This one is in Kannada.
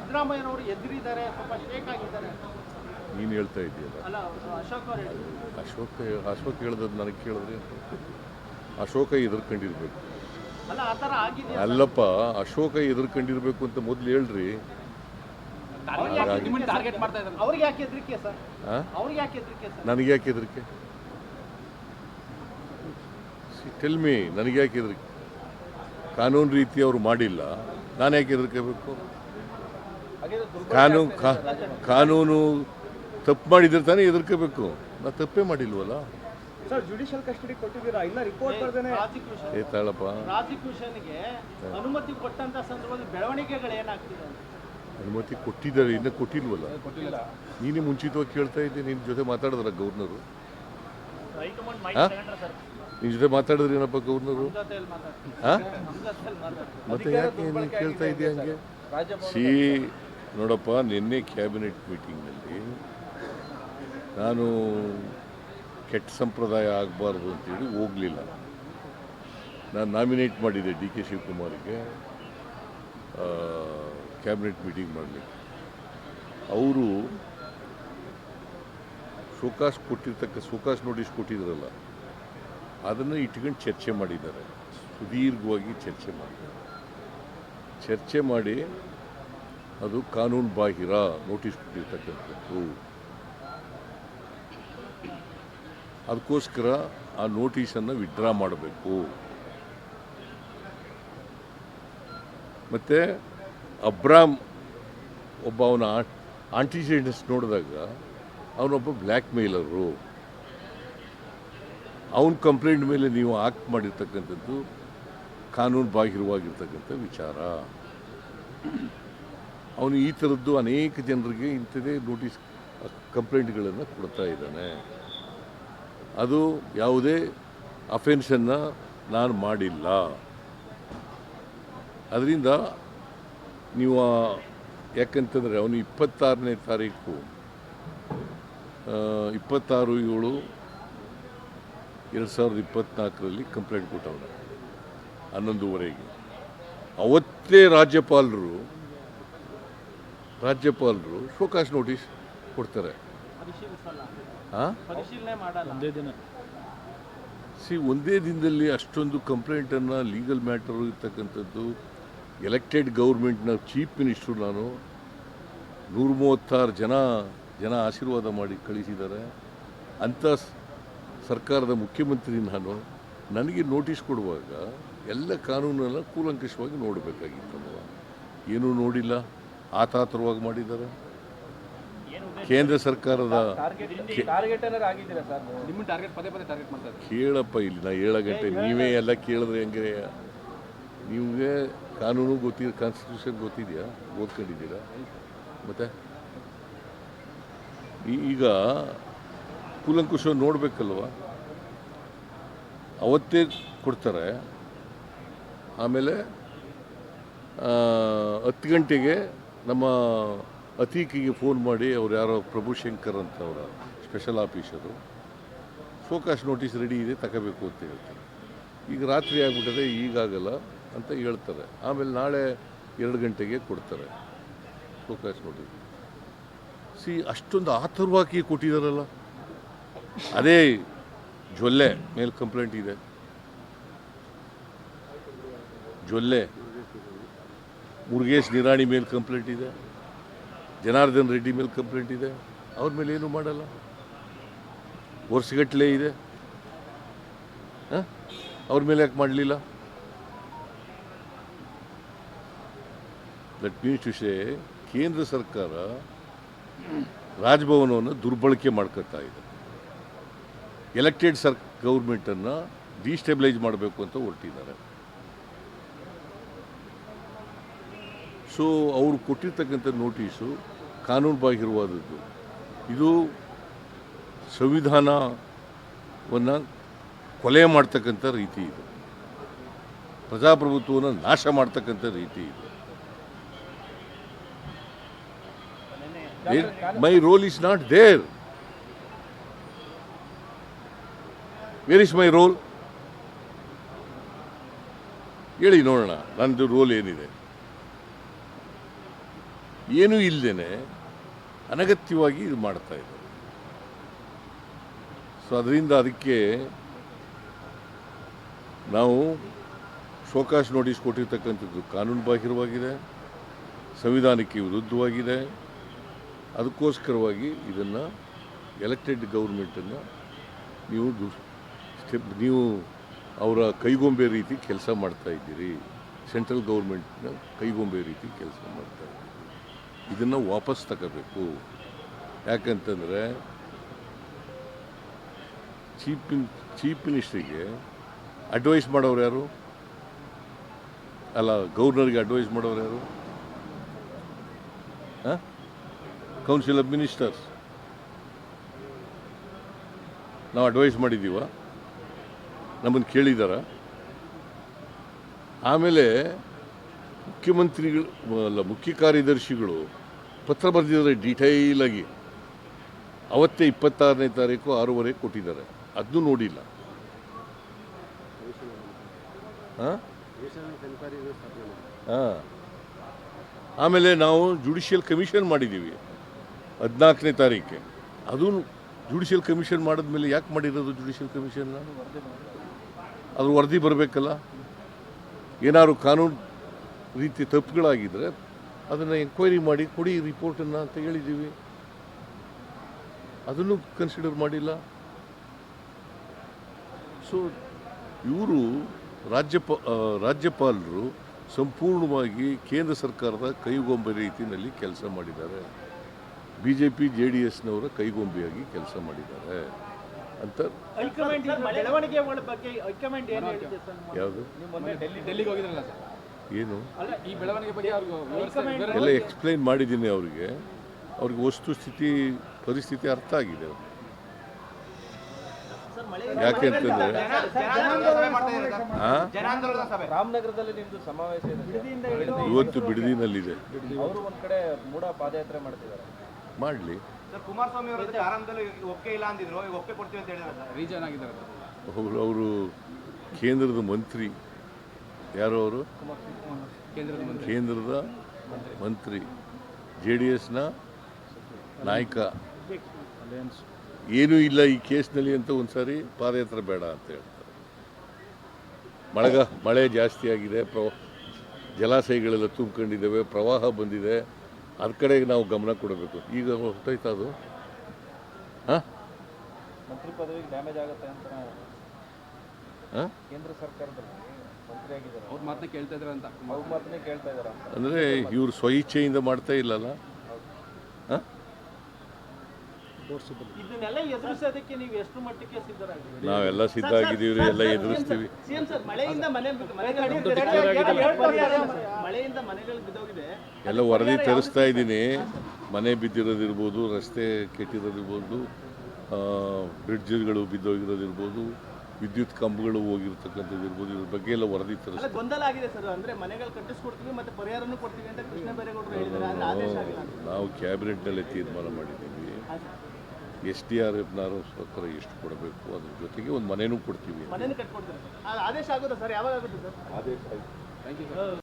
ಸಿದ್ದರಾಮಯ್ಯನವರು ಎದುರಿದ್ದಾರೆ, ಸ್ವಲ್ಪ ಶೇಕ್ ಆಗಿದ್ದಾರೆ. ನೀನು ಹೇಳ್ತಾ ಇದೆಯಲ್ಲ, ಅಲ್ಲ ಅಶೋಕ್ ಅವರು ಹೇಳಿದ್ರು. ಅಶೋಕ್ ಹೇಳ್ದದ್ದು ನನಗೆ ಕೇಳಿದ್ರೆ ಅಶೋಕ ಎದುರ್ಕೊಂಡಿರ್ಬೇಕು. ಅಲ್ಲ ಆ ಥರ ಆಗಿದೆಯಾ? ಅಲ್ಲಪ್ಪ, ಅಶೋಕ ಎದುರ್ಕೊಂಡಿರ್ಬೇಕು ಅಂತ ಮೊದಲು ಹೇಳ್ರಿ. ಟಾರ್ಗೆಟ್ ಮಾಡ್ತಾ ಇದ್ದಾರೆ. ಅವ್ರಿಗೆ ಯಾಕೆ ಹೆದರಿಕೆ ಸರ್? ಅವ್ರಿಗೆ ಯಾಕೆ ಹೆದರಿಕೆ ಸರ್? ನನಗೆ ಯಾಕೆ ಹೆದರಿಕೆ? ಟೆಲ್ ಮೀ, ನನಗೆ ಯಾಕೆ ಹೆದರಿಕೆ? ಕಾನೂನು ರೀತಿ ಅವರು ಮಾಡಿಲ್ಲ, ನಾನು ಯಾಕೆ ಹೆದರ್ಕೋಬೇಕು? ಕಾನೂನು ತಪ್ಪು ಮಾಡಿದ್ರೆ ತಾನೇ ಹೆದರ್ಕೋಬೇಕು. ನಾ ತಪ್ಪೇ ಮಾಡಿಲ್ವಲ್ಲ. ಸರ್, ಜುಡಿಷಿಯಲ್ ಕಸ್ಟಡಿ ಕೊಟ್ಟಿದ್ದೀರಾ? ಇಲ್ಲ ರಿಪೋರ್ಟ್ ಬರ್ದೇನೆ ತಾಳಪ್ಪ. ಪ್ರಾಸಿಕ್ಯೂಷನ್ಗೆ ಅನುಮತಿ ಕೊಟ್ಟಂತ ಸಂದರ್ಭದಲ್ಲಿ ಬೆಳವಣಿಗೆಗಳು ಏನಾಗ್ತಿದೆ? ಅನುಮತಿ ಕೊಟ್ಟಿದ್ದಾರೆ, ಇನ್ನೂ ಕೊಟ್ಟಿಲ್ವಲ್ಲ. ನೀನೇ ಮುಂಚಿತವಾಗಿ ಕೇಳ್ತಾ ಇದ್ದೆ. ನಿನ್ನ ಜೊತೆ ಮಾತಾಡಿದ್ರ ಗವರ್ನರು? ನಿನ್ನ ಜೊತೆ ಮಾತಾಡಿದ್ರಿ ಏನಪ್ಪ ಗವರ್ನರು? ಮತ್ತೆ ಯಾಕೆ ನೀನು ಕೇಳ್ತಾ ಇದೆಯಾ ಹಂಗೆ? ನೋಡಪ್ಪ, ನಿನ್ನೆ ಕ್ಯಾಬಿನೆಟ್ ಮೀಟಿಂಗ್ನಲ್ಲಿ ನಾನು ಕೆಟ್ಟ ಸಂಪ್ರದಾಯ ಆಗಬಾರ್ದು ಅಂತೇಳಿ ಹೋಗಲಿಲ್ಲ. ನಾನು ನಾಮಿನೇಟ್ ಮಾಡಿದ್ದೆ ಡಿ ಕೆ ಶಿವಕುಮಾರಿಗೆ ಕ್ಯಾಬಿನೆಟ್ ಮೀಟಿಂಗ್ ಮಾಡಲಿಕ್ಕೆ. ಅವರು ಶೋಕಾಸ್ ನೋಟಿಸ್ ಕೊಟ್ಟಿದ್ರಲ್ಲ, ಅದನ್ನು ಇಟ್ಕೊಂಡು ಚರ್ಚೆ ಮಾಡಿದ್ದಾರೆ. ಸುದೀರ್ಘವಾಗಿ ಚರ್ಚೆ ಮಾಡಿ ಅದು ಕಾನೂನು ಬಾಹಿರ ನೋಟಿಸ್ ಕೊಟ್ಟಿರ್ತಕ್ಕಂಥದ್ದು. ಅದಕ್ಕೋಸ್ಕರ ಆ ನೋಟಿಸನ್ನು ವಿಡ್ರಾ ಮಾಡಬೇಕು. ಮತ್ತು ಅಬ್ರಾಮ್ ಒಬ್ಬ ಅವನ ಆಂಟಿಜೆಂಟ್ಸ್ ನೋಡಿದಾಗ ಅವನೊಬ್ಬ ಬ್ಲ್ಯಾಕ್ ಮೇಲರು. ಅವನ ಕಂಪ್ಲೇಂಟ್ ಮೇಲೆ ನೀವು ಆಕ್ಟ್ ಮಾಡಿರ್ತಕ್ಕಂಥದ್ದು ಕಾನೂನು ಬಾಹಿರವಾಗಿರ್ತಕ್ಕಂಥ ವಿಚಾರ. ಅವನು ಈ ಥರದ್ದು ಅನೇಕ ಜನರಿಗೆ ಇಂಥದೇ ನೋಟಿಸ್ ಕಂಪ್ಲೇಂಟ್ಗಳನ್ನು ಕೊಡ್ತಾ ಇದ್ದಾನೆ. ಅದು ಯಾವುದೇ ಅಫೆನ್ಸನ್ನು ನಾನು ಮಾಡಿಲ್ಲ. ಅದರಿಂದ ನೀವು ಯಾಕಂತಂದರೆ ಅವನು 26ನೇ ತಾರೀಕು 26/7/2024 ಕಂಪ್ಲೇಂಟ್ ಕೊಟ್ಟವನು 11:30. ಅವತ್ತೇ ರಾಜ್ಯಪಾಲರು ಶೋಕಾಸ್ ನೋಟಿಸ್ ಕೊಡ್ತಾರೆ. ಒಂದೇ ದಿನದಲ್ಲಿ ಅಷ್ಟೊಂದು ಕಂಪ್ಲೇಂಟನ್ನು, ಲೀಗಲ್ ಮ್ಯಾಟರು ಇರ್ತಕ್ಕಂಥದ್ದು. ಎಲೆಕ್ಟೆಡ್ ಗೌರ್ಮೆಂಟ್ನ ಚೀಫ್ ಮಿನಿಸ್ಟ್ರು ನಾನು, 136 ಜನ ಆಶೀರ್ವಾದ ಮಾಡಿ ಕಳಿಸಿದ್ದಾರೆ. ಅಂಥ ಸರ್ಕಾರದ ಮುಖ್ಯಮಂತ್ರಿ ನಾನು. ನನಗೆ ನೋಟಿಸ್ ಕೊಡುವಾಗ ಎಲ್ಲ ಕಾನೂನನ್ನು ಕೂಲಂಕಷವಾಗಿ ನೋಡಬೇಕಾಗಿತ್ತಲ್ವ. ಏನೂ ನೋಡಿಲ್ಲ, ಆತಾತರವಾಗಿ ಮಾಡಿದ್ದಾರೆ. ಕೇಂದ್ರ ಸರ್ಕಾರದ ಕೇಳಪ್ಪ, ಇಲ್ಲಿ ನಾ 7 ಗಂಟೆ ನೀವೇ ಎಲ್ಲ ಕೇಳಿದ್ರೆ ಹೆಂಗೆ? ನಿಮಗೆ ಕಾನೂನು ಗೊತ್ತಿದೆ, ಕಾನ್ಸ್ಟಿಟ್ಯೂಷನ್ ಗೊತ್ತಿದೆಯಾ? ಓದ್ಕೊಂಡಿದ್ದೀರಾ? ಮತ್ತೆ ಈಗ ಕೂಲಂಕುಷ ನೋಡಬೇಕಲ್ವ. ಅವತ್ತೇ ಕೊಡ್ತಾರೆ. ಆಮೇಲೆ 10 ಗಂಟೆಗೆ ನಮ್ಮ ಅತೀಕಿಗೆ ಫೋನ್ ಮಾಡಿ, ಅವ್ರು ಯಾರೋ ಪ್ರಭುಶಂಕರ್ ಅಂತ ಅವರ special officer, show cause notice ready ಇದೆ ತಗೋಬೇಕು ಅಂತ ಹೇಳ್ತಾರೆ. ಈಗ ರಾತ್ರಿ ಆಗಿಬಿಟ್ಟದೆ, ಈಗಾಗಲ್ಲ ಅಂತ ಹೇಳ್ತಾರೆ. ಆಮೇಲೆ ನಾಳೆ 2 ಗಂಟೆಗೆ ಕೊಡ್ತಾರೆ ಶೋಕಾಸ್ ನೋಟಿಸ್. ಅಷ್ಟೊಂದು ಆತುರವಾಗಿ ಕೊಟ್ಟಿದ್ದಾರಲ್ಲ. ಅದೇ ಜೊಲ್ಲೆ ಮೇಲೆ ಕಂಪ್ಲೇಂಟ್ ಇದೆ. ಜೊಲ್ಲೆ ಮುರುಗೇಶ್ ನಿರಾಣಿ ಮೇಲೆ ಕಂಪ್ಲೇಂಟ್ ಇದೆ. ಜನಾರ್ದನ್ ರೆಡ್ಡಿ ಮೇಲೆ ಕಂಪ್ಲೇಂಟ್ ಇದೆ. ಅವ್ರ ಮೇಲೆ ಏನೂ ಮಾಡಲ್ಲ. ವರ್ಷಗಟ್ಟಲೆ ಇದೆ. ಅವ್ರ ಮೇಲೆ ಯಾಕೆ ಮಾಡಲಿಲ್ಲ? ದಟ್ ಮೀನ್ಸ್ ಟು ಸೇ, ಕೇಂದ್ರ ಸರ್ಕಾರ ರಾಜಭವನವನ್ನು ದುರ್ಬಳಕೆ ಮಾಡ್ಕೊತಾ ಇದೆ. ಎಲೆಕ್ಟೆಡ್ ಗೌರ್ಮೆಂಟನ್ನು ಡಿಸ್ಟೆಬಿಲೈಸ್ ಮಾಡಬೇಕು ಅಂತ ಹೊರಟಿದ್ದಾರೆ. ಸೊ ಅವರು ಕೊಟ್ಟಿರ್ತಕ್ಕಂಥ ನೋಟಿಸು ಕಾನೂನು ಬಾಹಿರವಾದದ್ದು. ಇದು ಸಂವಿಧಾನವನ್ನು ಕೊಲೆ ಮಾಡ್ತಕ್ಕಂಥ ರೀತಿ ಇದು. ಪ್ರಜಾಪ್ರಭುತ್ವವನ್ನು ನಾಶ ಮಾಡ್ತಕ್ಕಂಥ ರೀತಿ ಇದು. My role is not there. Where is my role? ಹೇಳಿ ನೋಡೋಣ, ನನ್ನದು ರೋಲ್ ಏನಿದೆ. ಏನೂ ಇಲ್ಲದೇ ಅನಗತ್ಯವಾಗಿ ಇದು ಮಾಡ್ತಾ ಇದ್ದಾರೆ. ಸೊ ಅದರಿಂದ ಅದಕ್ಕೆ ನಾವು ಶೋಕಾಸ್ ನೋಟಿಸ್ ಕೊಟ್ಟಿರ್ತಕ್ಕಂಥದ್ದು ಕಾನೂನು ಬಾಹಿರವಾಗಿದೆ, ಸಂವಿಧಾನಕ್ಕೆ ವಿರುದ್ಧವಾಗಿದೆ. ಅದಕ್ಕೋಸ್ಕರವಾಗಿ ಇದನ್ನು ಎಲೆಕ್ಟೆಡ್ ಗೌರ್ಮೆಂಟನ್ನು ನೀವು ಅವರ ಕೈಗೊಂಬೆ ರೀತಿ ಕೆಲಸ ಮಾಡ್ತಾ ಇದ್ದೀರಿ, ಸೆಂಟ್ರಲ್ ಗೌರ್ಮೆಂಟ್ನ ಕೈಗೊಂಬೆ ರೀತಿ ಕೆಲಸ ಮಾಡ್ತಾ ಇದ್ದೀರಿ. ಇದನ್ನು ವಾಪಸ್ ತಗೋಬೇಕು. ಯಾಕಂತಂದರೆ ಚೀಫ್ ಮಿನಿಸ್ಟ್ರಿಗೆ ಅಡ್ವೈಸ್ ಮಾಡೋರು ಯಾರು? ಅಲ್ಲ, ಗವರ್ನರ್ಗೆ ಅಡ್ವೈಸ್ ಮಾಡೋರು ಯಾರು? Council of ministers. ನಾವು ಅಡ್ವೈಸ್ ಮಾಡಿದ್ದೀವ? ನಮ್ಮನ್ನು ಕೇಳಿದಾರ? ಆಮೇಲೆ ಮುಖ್ಯ ಕಾರ್ಯದರ್ಶಿಗಳು ಪತ್ರ ಬರೆದಿದ್ದಾರೆ ಡೀಟೈಲಾಗಿ. ಅವತ್ತೇ 26ನೇ ತಾರೀಕು 6:30 ಕೊಟ್ಟಿದ್ದಾರೆ. ಅದನ್ನೂ ನೋಡಿಲ್ಲ. ಆಮೇಲೆ ನಾವು ಜುಡಿಷಿಯಲ್ ಕಮಿಷನ್ ಮಾಡಿದ್ದೀವಿ 14ನೇ ತಾರೀಕೆ. ಅದು ಜುಡಿಷಿಯಲ್ ಕಮಿಷನ್ ಮಾಡಿದ್ಮೇಲೆ ಯಾಕೆ ಮಾಡಿರೋದು ಜುಡಿಷಿಯಲ್ ಕಮಿಷನ್ನ? ಅದು ವರದಿ ಬರಬೇಕಲ್ಲ. ಏನಾದ್ರು ಕಾನೂನು ರೀತಿ ತಪ್ಪುಗಳಾಗಿದ್ದರೆ ಅದನ್ನು ಎಂಕ್ವೈರಿ ಮಾಡಿ ಕೊಡಿ ರಿಪೋರ್ಟನ್ನು ಅಂತ ಹೇಳಿದ್ದೀವಿ. ಅದನ್ನು ಕನ್ಸಿಡರ್ ಮಾಡಿಲ್ಲ. ಸೊ ಇವರು ರಾಜ್ಯಪಾಲರು ಸಂಪೂರ್ಣವಾಗಿ ಕೇಂದ್ರ ಸರ್ಕಾರದ ಕೈಗೊಂಬೆ ರೀತಿಯಲ್ಲಿ ಕೆಲಸ ಮಾಡಿದ್ದಾರೆ. BJP JDSನವರ ಕೈಗೊಂಬೆಯಾಗಿ ಕೆಲಸ ಮಾಡಿದ್ದಾರೆ ಅಂತ. ಬೆಳವಣಿಗೆಗಳ ಬಗ್ಗೆ ಹೈಕಮಾಂಡ್ ಏನು ಹೇಳಿದೆ ಸರ್? ಯಾವುದು? ಡೆಲ್ಲಿಗೆ ಹೋಗಿದ್ರಲ್ಲ ಸರ್, ಏನು ಈ ಬೆಳವಣಿಗೆ ಬಗ್ಗೆ ಎಲ್ಲ ಎಕ್ಸ್ಪ್ಲೈನ್ ಮಾಡಿದ್ದೀನಿ ಅವ್ರಿಗೆ ವಸ್ತುಸ್ಥಿತಿ ಪರಿಸ್ಥಿತಿ ಅರ್ಥ ಆಗಿದೆ. ಯಾಕೆಂತಂದ್ರೆ ರಾಮನಗರದಲ್ಲಿ ನಿಮ್ದು ಸಮಾವೇಶ ಇದೆ, ಇವತ್ತು ಬಿಡದಿನಲ್ಲಿದೆ. ಅವರು ಒಂದ್ ಕಡೆ ಮೂಡ ಪಾದಯಾತ್ರೆ ಮಾಡ್ತಿದ್ದಾರೆ. ಮಾಡಲಿ. ಕುಮಾರಸ್ವಾಮಿ ಅವರು ಆರಂಭದಲ್ಲಿ ಒಪ್ಪಿಗೆ ಇಲ್ಲ ಅಂದಿದ್ರು, ಈಗ ಒಪ್ಪಿಗೆ ಕೊಡ್ತೀವಿ ಅಂತ ಹೇಳಿದ್ದಾರೆ. ರೀಜನ್ ಆಗಿದ್ದಾರೆ ಅವರು ಕೇಂದ್ರದ ಮಂತ್ರಿ. ಯಾರು ಅವರು? ಕೇಂದ್ರದ ಮಂತ್ರಿ, JDSನ ನಾಯಕ. ಏನೂ ಇಲ್ಲ ಈ ಕೇಸ್ನಲ್ಲಿ ಅಂತ ಒಂದ್ಸಾರಿ ಪಾದಯಾತ್ರೆ ಬೇಡ ಅಂತ ಹೇಳ್ತಾರೆ. ಮಳೆ ಜಾಸ್ತಿ ಆಗಿದೆ, ಜಲಾಶಯಗಳೆಲ್ಲ ತುಂಬಿಕೊಂಡಿದ್ದಾವೆ, ಪ್ರವಾಹ ಬಂದಿದೆ. ಅದ್ರ ಕಡೆಗೆ ನಾವು ಗಮನ ಕೊಡಬೇಕು. ಈಗ ಹೊರಟೋಯ್ತಾ ಅದು? ಮಂತ್ರಿ ಪದವಿಗೆ ಡ್ಯಾಮೇಜ್ ಆಗುತ್ತೆ ಅಂತ ಕೇಂದ್ರ ಸರ್ಕಾರದಲ್ಲಿ ಮಂತ್ರಿ ಆಗಿದ್ದಾರೆ, ಅವ್ರ ಮಾತನ್ನ ಕೇಳ್ತಾ ಇದ್ದಾರೆ ಅಂತ. ಅವ್ರ ಮಾತನ್ನೇ ಕೇಳ್ತಾ ಇದ್ದಾರೆ ಅಂದರೆ ಇವರು ಸ್ವಇಚ್ಛೆಯಿಂದ ಮಾಡ್ತಾ ಇಲ್ಲಲ್ಲ. ಇದನ್ನೆಲ್ಲ ಎದುರಿಸೋದಕ್ಕೆ ನೀವು ಎಷ್ಟು ಮಟ್ಟಕ್ಕೆ ಸಿದ್ಧರಾಗಿದ್ದೀರಿ? ನಾವೆಲ್ಲ ಸಿದ್ಧ ಆಗಿದ್ದೀವಿ, ಎಲ್ಲ ಎದುರಿಸ್ತೀವಿ. ಮಳೆಯಿಂದ ಮನೆಗಳು ಬಿದ್ದೋಗಿದೆ. ಎಲ್ಲ ವರದಿ ತರಿಸ್ತಾ ಇದ್ದೀನಿ. ಮನೆ ಬಿದ್ದಿರೋದಿರ್ಬೋದು, ರಸ್ತೆ ಕೆಟ್ಟಿರೋದಿರ್ಬೋದು, ಬ್ರಿಡ್ಜ್ಗಳು ಬಿದ್ದೋಗಿರೋದಿರ್ಬೋದು, ವಿದ್ಯುತ್ ಕಂಬಗಳು ಹೋಗಿರ್ತಕ್ಕಂಥದ್ದು ಇರ್ಬೋದು. ಇದ್ರ ಬಗ್ಗೆ ಎಲ್ಲ ವರದಿ ತರಿಸ್ತೀವಿ. ಗೊಂದಲ ಆಗಿದೆ ಸರ್. ಅಂದ್ರೆ ಮನೆಗಳು ಕಟ್ಟಿಸ್ಕೊಡ್ತೀವಿ ಮತ್ತೆ ಪರಿಹಾರನೂ ಕೊಡ್ತೀವಿ ಅಂತ ಕೃಷ್ಣ ಬೈರೇಗೌಡರು ಹೇಳಿದ್ದಾರೆ. ಆದೇಶ ಆಗಿಲ್ಲ. ನಾವು ಕ್ಯಾಬಿನೆಟ್ನಲ್ಲೇ ತೀರ್ಮಾನ ಮಾಡಿದ್ದೀವಿ. SDRFನವರು ಸರ್ಕಾರ ಎಷ್ಟು ಕೊಡಬೇಕು, ಅದ್ರ ಜೊತೆಗೆ ಒಂದು ಮನೆನೂ ಕೊಡ್ತೀವಿ. ಮನೆನೂ ಕಟ್ಕೊಡ್ತೀವಿ. ಆದೇಶ ಆಗುತ್ತಾ ಸರ್? ಯಾವಾಗ ಆಗುತ್ತೆ ಸರ್? ಆದೇಶ ಆಯ್ತು. Thank you sir.